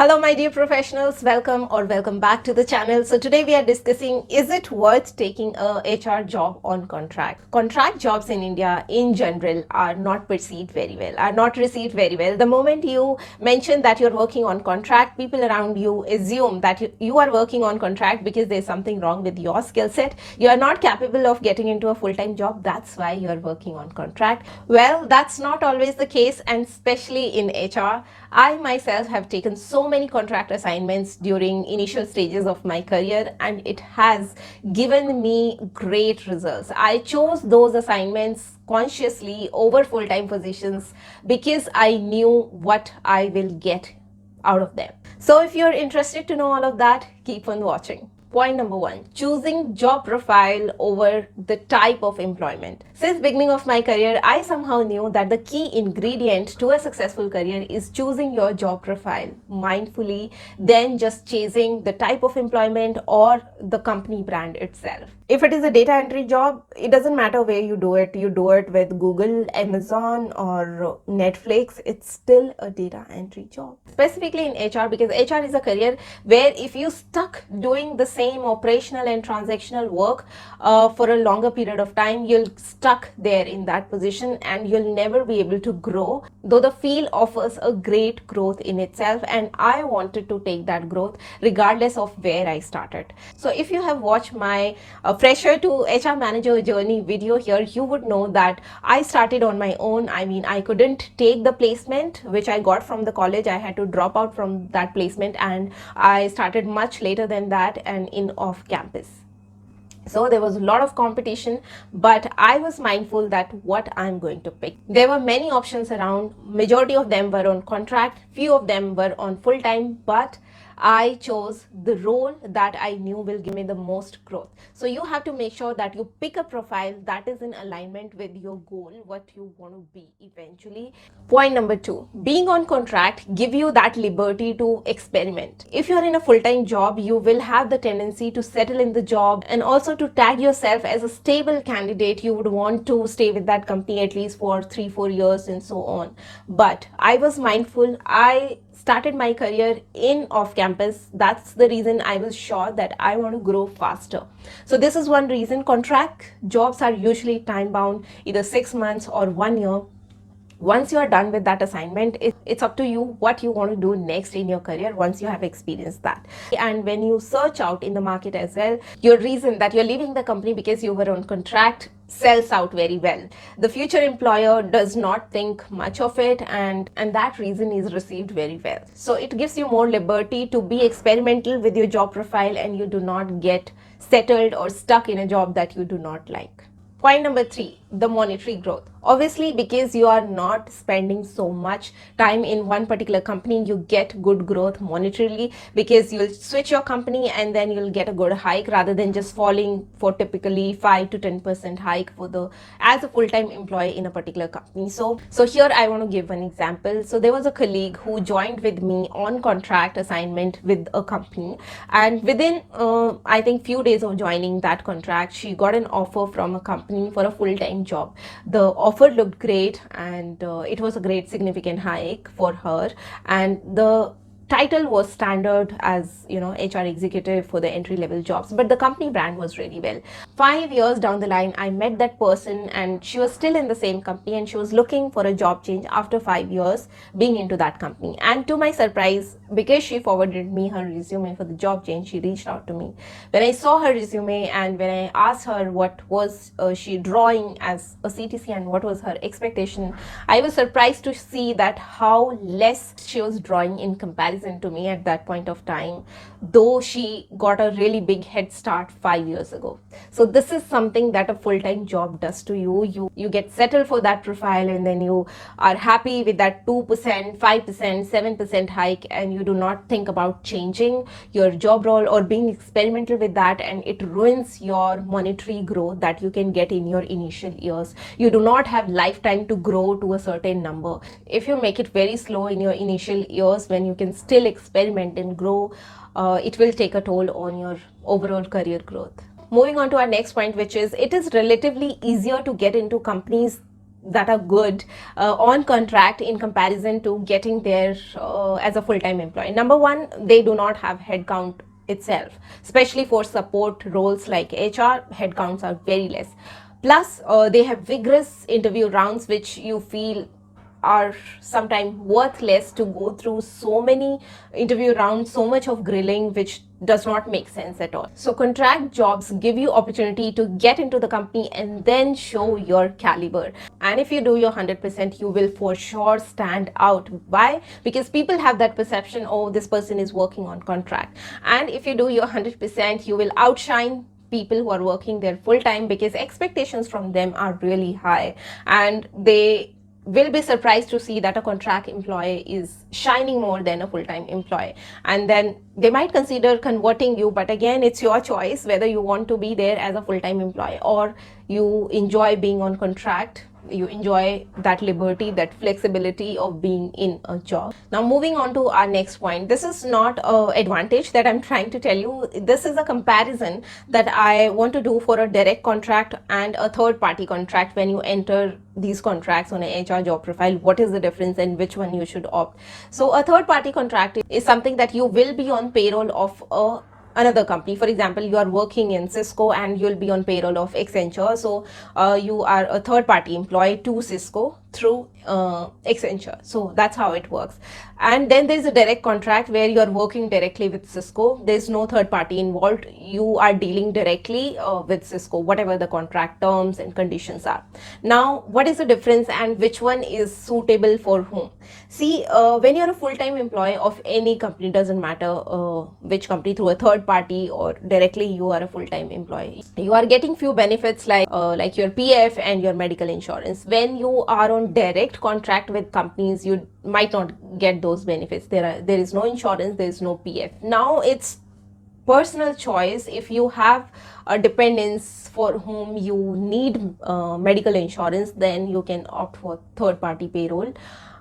Hello my dear professionals, welcome back to the channel. So today we are discussing, is it worth taking a HR job on contract? Contract jobs in India in general are not perceived very well, are not received very well. The moment you mention that you're working on contract, people around you assume that you are working on contract because there's something wrong with your skill set. You are not capable of getting into a full-time job, that's why you're working on contract. Well, that's not always the case, and especially in HR. I myself have taken so many contract assignments during initial stages of my career, and it has given me great results. I chose those assignments consciously over full-time positions because I knew what I will get out of them. So if you're interested to know all of that, keep on watching. Point number 1, choosing job profile over the type of employment. Since beginning of my career, I somehow knew that the key ingredient to a successful career is choosing your job profile mindfully, then just chasing the type of employment or the company brand itself. If it is a data entry job, it doesn't matter where you do it. You do it with Google, Amazon or Netflix, it's still a data entry job. Specifically in HR, because HR is a career where if you stuck doing the same operational and transactional work for a longer period of time, you'll stuck there in that position and you'll never be able to grow, though the field offers a great growth in itself, and I wanted to take that growth regardless of where I started. So if you have watched my fresher to HR manager journey video here, you would know that I started on my own. I mean, I couldn't take the placement which I got from the college. I had to drop out from that placement, and I started much later than that and in off campus. So there was a lot of competition, but I was mindful that what I'm going to pick. There were many options around. Majority of them were on contract, few of them were on full-time, but I chose the role that I knew will give me the most growth. So you have to make sure that you pick a profile that is in alignment with your goal, what you want to be eventually. Point number 2, being on contract give you that liberty to experiment. If you're in a full-time job, you will have the tendency to settle in the job and also to tag yourself as a stable candidate. You would want to stay with that company at least for 3-4 years and so on. But I was mindful. I started my career in off campus. That's the reason I was sure that I want to grow faster. So this is one reason. Contract jobs are usually time bound, either 6 months or 1 year. Once you are done with that assignment, it's up to you what you want to do next in your career once you have experienced that. And when you search out in the market as well, your reason that you're leaving the company because you were on contract sells out very well. The future employer does not think much of it, and that reason is received very well. So it gives you more liberty to be experimental with your job profile, and you do not get settled or stuck in a job that you do not like. Point number 3, the monetary growth. Obviously, because you are not spending so much time in one particular company, you get good growth monetarily because you'll switch your company and then you'll get a good hike rather than just falling for typically 5 to 10% hike for as a full-time employee in a particular company. So here I want to give an example. So there was a colleague who joined with me on contract assignment with a company, and within I think few days of joining that contract, she got an offer from a company for a full-time job. The offer looked great, and it was a great significant hike for her, and the title was standard as HR executive for the entry-level jobs, but the company brand was really well. 5 years down the line, I met that person, and she was still in the same company, and she was looking for a job change after 5 years being into that company. And to my surprise, because she forwarded me her resume for the job change, she reached out to me. When I saw her resume and when I asked her what was she drawing as a CTC and what was her expectation, I was surprised to see that how less she was drawing in comparison to me at that point of time, though she got a really big head start 5 years ago. So this is something that a full-time job does to you. You get settled for that profile, and then you are happy with that 2%, 5%, 7% hike, and you do not think about changing your job role or being experimental with that, and it ruins your monetary growth that you can get in your initial years. You do not have lifetime to grow to a certain number. If you make it very slow in your initial years when you can still experiment and grow, it will take a toll on your overall career growth. Moving on to our next point, which is it is relatively easier to get into companies that are good on contract in comparison to getting there as a full-time employee. Number one, they do not have headcount itself, especially for support roles like HR. Headcounts are very less. Plus, they have vigorous interview rounds, which you feel are sometimes worthless to go through so many interview rounds, so much of grilling, which does not make sense at all. So contract jobs give you opportunity to get into the company and then show your caliber. And if you do your 100%, you will for sure stand out. Why? Because people have that perception, oh, this person is working on contract. And if you do your 100%, you will outshine people who are working there full time, because expectations from them are really high, and they will be surprised to see that a contract employee is shining more than a full-time employee, and then they might consider converting you. But again, it's your choice whether you want to be there as a full-time employee or you enjoy being on contract. You enjoy that liberty, that flexibility of being in a job. Now moving on to our next point, this is not an advantage that I'm trying to tell you, this is a comparison that I want to do for a direct contract and a third party contract. When you enter these contracts on an HR job profile, what is the difference and which one you should opt? So a third party contract is something that you will be on payroll of another company. For example, you are working in Cisco and you'll be on payroll of Accenture. So you are a third party employee to Cisco through Accenture. So that's how it works. And then there's a direct contract where you're working directly with Cisco. There's no third party involved. You are dealing directly with Cisco, whatever the contract terms and conditions are. Now, what is the difference and which one is suitable for whom? See, when you're a full-time employee of any company, doesn't matter which company, through a third party or directly, you are a full-time employee. You are getting few benefits like your PF and your medical insurance. When you are on direct contract with companies, you might not get those benefits. There is no insurance, there is no PF. Now it's personal choice. If you have a dependents for whom you need medical insurance, then you can opt for third party payroll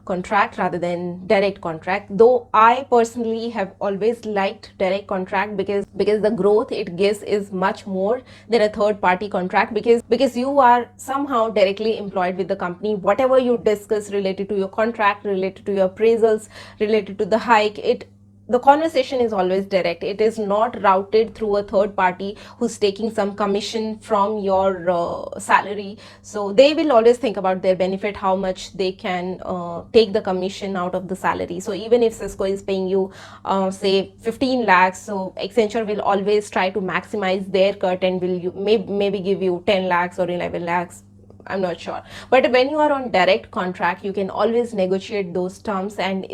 contract rather than direct contract. Though I personally have always liked direct contract because the growth it gives is much more than a third party contract, because you are somehow directly employed with the company. Whatever you discuss related to your contract, related to your appraisals, related to the hike, the conversation is always direct. It is not routed through a third party who's taking some commission from your salary. So they will always think about their benefit, how much they can take the commission out of the salary. So even if Cisco is paying you say 15 lakhs, so Accenture will always try to maximize their cut and will maybe give you 10 lakhs or 11 lakhs. I'm not sure. But when you are on direct contract, you can always negotiate those terms, and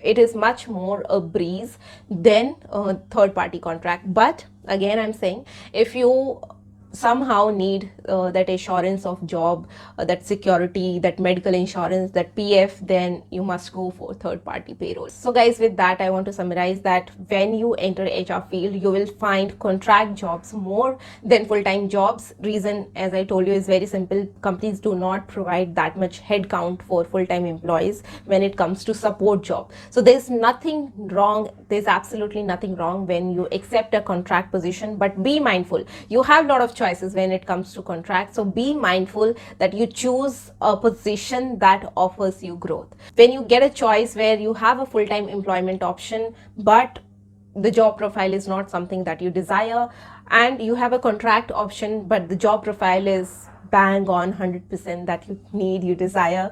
it is much more a breeze than a third party contract. But again, I'm saying, if you somehow need that assurance of job, that security, that medical insurance, that PF, then you must go for third party payroll. So guys, with that, I want to summarize that when you enter HR field, you will find contract jobs more than full-time jobs. Reason, as I told you, is very simple. Companies do not provide that much headcount for full-time employees when it comes to support job. So there's nothing wrong, there's absolutely nothing wrong when you accept a contract position, but be mindful, you have a lot of choices when it comes to contract. So be mindful that you choose a position that offers you growth. When you get a choice where you have a full-time employment option, but the job profile is not something that you desire, and you have a contract option, but the job profile is bang on 100% that you need, you desire,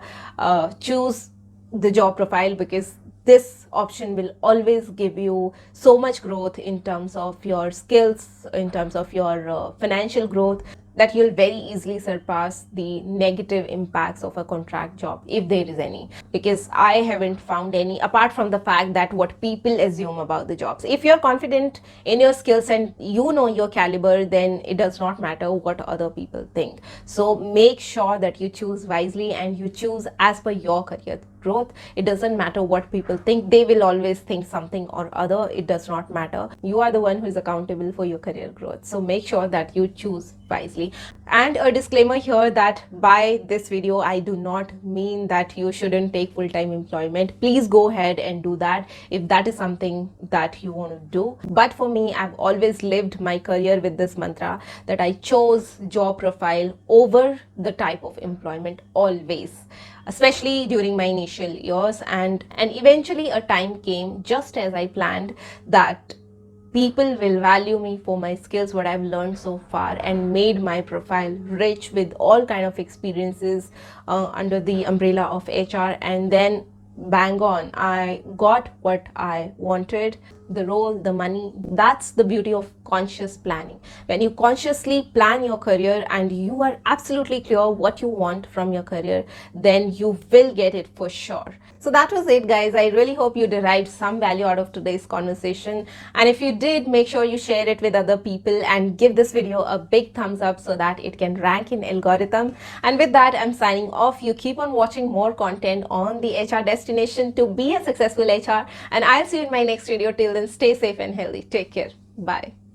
choose the job profile, because this option will always give you so much growth in terms of your skills, in terms of your financial growth, that you'll very easily surpass the negative impacts of a contract job, if there is any. Because I haven't found any, apart from the fact that what people assume about the jobs. If you're confident in your skills and you know your caliber, then it does not matter what other people think. So make sure that you choose wisely and you choose as per your career growth. It doesn't matter what people think. They will always think something or other. It does not matter. You are the one who is accountable for your career growth. So make sure that you choose wisely. And a disclaimer here that by this video, I do not mean that you shouldn't take full-time employment. Please go ahead and do that if that is something that you want to do. But for me, I've always lived my career with this mantra that I chose job profile over the type of employment always, especially during my initial years. And eventually a time came, just as I planned, that people will value me for my skills, what I've learned so far, and made my profile rich with all kind of experiences under the umbrella of HR. And then bang on, I got what I wanted, the role, the money. That's the beauty of conscious planning. When you consciously plan your career and you are absolutely clear what you want from your career, then you will get it for sure. So that was it, guys. I really hope you derived some value out of today's conversation. And if you did, make sure you share it with other people and give this video a big thumbs up so that it can rank in algorithm. And with that, I'm signing off. You keep on watching more content on the HR destination to be a successful HR. And I'll see you in my next video. Till then, stay safe and healthy. Take care. Bye.